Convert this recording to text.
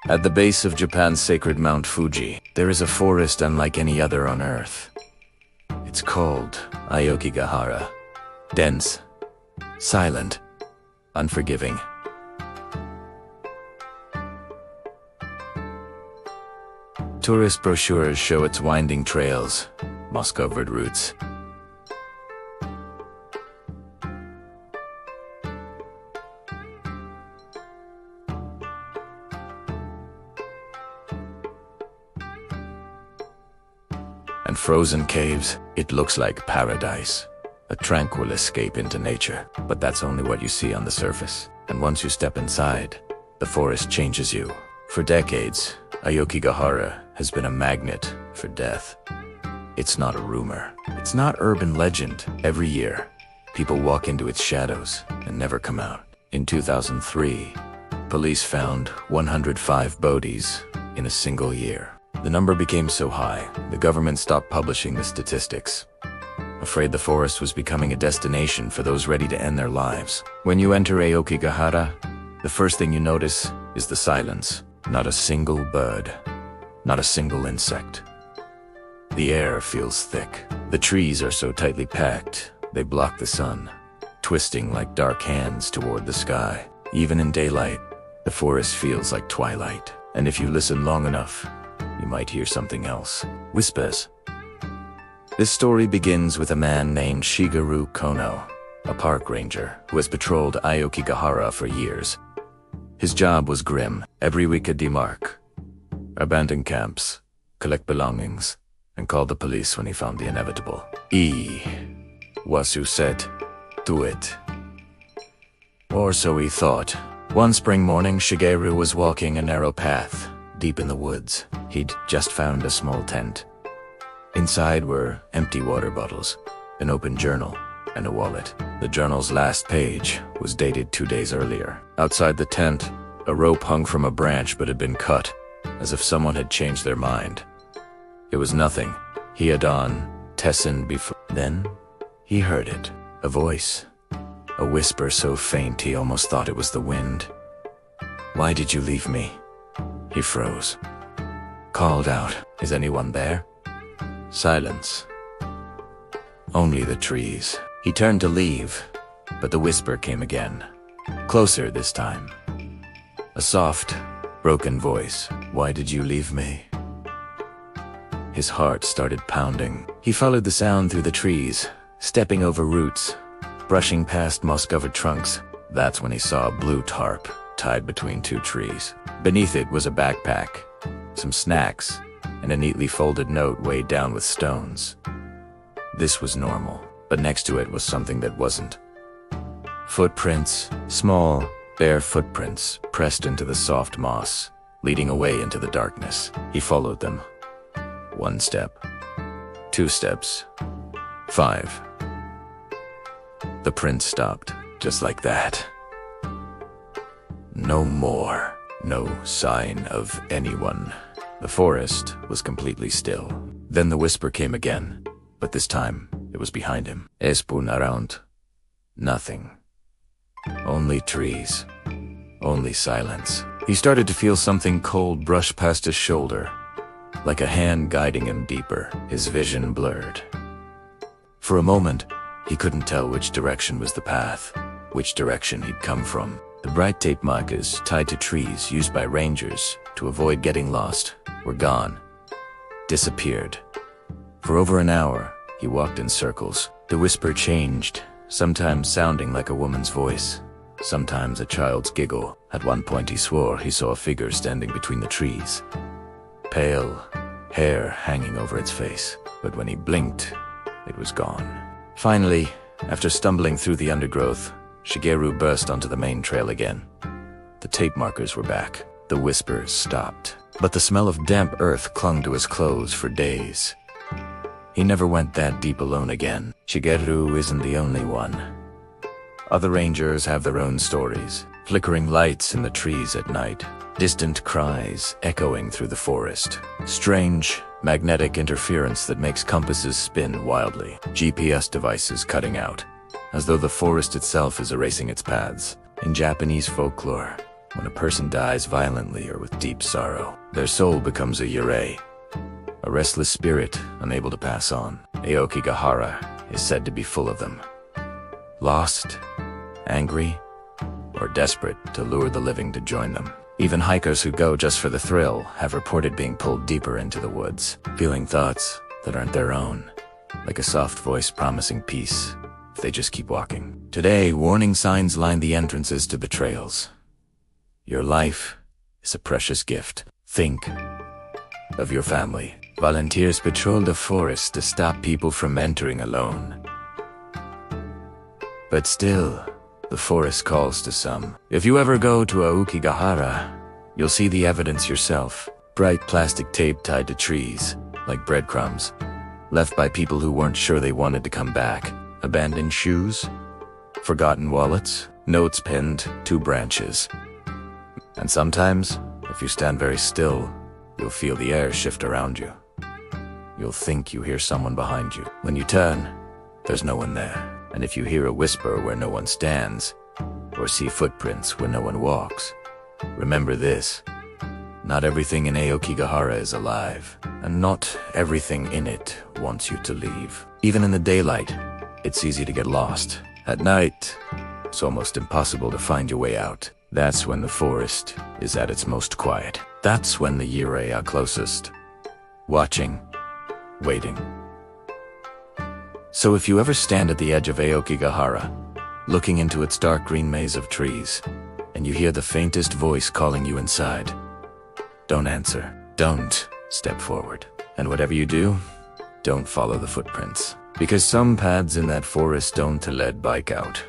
At the base of Japan's sacred Mount Fuji, there is a forest unlike any other on Earth. It's called Aokigahara. Dense, silent, unforgiving. Tourist brochures show its winding trails, moss-covered roots. And frozen caves. It looks like paradise. A tranquil escape into nature. But that's only what you see on the surface. And once you step inside, the forest changes you. For decades, Aokigahara has been a magnet for death. It's not a rumor. It's not urban legend. Every year, people walk into its shadows and never come out. In 2003, police found 105 bodies in a single year. The number became so high, the government stopped publishing the statistics. Afraid the forest was becoming a destination for those ready to end their lives. When you enter Aokigahara, the first thing you notice is the silence. Not a single bird, not a single insect. The air feels thick. The trees are so tightly packed, they block the sun, twisting like dark hands toward the sky. Even in daylight, the forest feels like twilight. And if you listen long enough, you might hear something else. Whispers. This story begins with a man named Shigeru Kono, a park ranger who has patrolled Aokigahara for years. His job was grim. Every week a demarc, abandon camps, collect belongings, and call the police when he found the inevitable. Wasu said, do it. Or so he thought. One spring morning, Shigeru was walking a narrow path, deep in the woods. He'd just found a small tent. Inside were empty water bottles, an open journal, and a wallet. The journal's last page was dated 2 days earlier. Outside the tent, a rope hung from a branch but had been cut, as if someone had changed their mind. It was nothing. He had on Tessin before. Then he heard it. A voice. A whisper so faint he almost thought it was the wind. Why did you leave me? He froze. Called out. Is anyone there? Silence. Only the trees. He turned to leave, but the whisper came again. Closer this time. A soft, broken voice. Why did you leave me? His heart started pounding. He followed the sound through the trees, stepping over roots, brushing past moss-covered trunks. That's when he saw a blue tarp tied between two trees. Beneath it was a backpack, some snacks, and a neatly folded note weighed down with stones. This was normal, but next to it was something that wasn't. Footprints, small, bare footprints, pressed into the soft moss, leading away into the darkness. He followed them. 1 step, 2 steps, 5. The print stopped, just like that. No more. No sign of anyone. The forest was completely still. Then the whisper came again, but this time it was behind him. Espun around. Nothing. Only trees. Only silence. He started to feel something cold brush past his shoulder, like a hand guiding him deeper. His vision blurred. For a moment, he couldn't tell which direction was the path, which direction he'd come from. The bright tape markers tied to trees used by rangers to avoid getting lost were gone, disappeared. For over an hour, he walked in circles. The whisper changed, sometimes sounding like a woman's voice, sometimes a child's giggle. At one point he swore he saw a figure standing between the trees, pale, hair hanging over its face. But when he blinked, it was gone. Finally, after stumbling through the undergrowth, Shigeru burst onto the main trail again. The tape markers were back. The whispers stopped. But the smell of damp earth clung to his clothes for days. He never went that deep alone again. Shigeru isn't the only one. Other rangers have their own stories. Flickering lights in the trees at night. Distant cries echoing through the forest. Strange, magnetic interference that makes compasses spin wildly. GPS devices cutting out, as though the forest itself is erasing its paths. In Japanese folklore, When a person dies violently or with deep sorrow, their soul becomes a yurei, a restless spirit unable to pass on. Aokigahara is said to be full of them. Lost, angry, or desperate to lure the living to join them. Even hikers who go just for the thrill have reported being pulled deeper into the woods, feeling thoughts that aren't their own, like a soft voice promising peace if they just keep walking. Today, warning signs line the entrances to the trails. Your life is a precious gift. Think of your family. Volunteers patrol the forest to stop people from entering alone. But still, the forest calls to some. If you ever go to Aokigahara, you'll see the evidence yourself. Bright plastic tape tied to trees, like breadcrumbs, left by people who weren't sure they wanted to come back. Abandoned shoes, forgotten wallets, notes pinned to branches. And sometimes, if you stand very still, you'll feel the air shift around you. You'll think you hear someone behind you. When you turn, there's no one there. And if you hear a whisper where no one stands, or see footprints where no one walks, remember this: not everything in Aokigahara is alive, and not everything in it wants you to leave. Even in the daylight, it's easy to get lost. At night, it's almost impossible to find your way out. That's when the forest is at its most quiet. That's when the yurei are closest, watching, waiting. So if you ever stand at the edge of Aokigahara, looking into its dark green maze of trees, and you hear the faintest voice calling you inside, don't answer. Don't step forward. And whatever you do, don't follow the footprints. Because some paths in that forest don't lead bike out.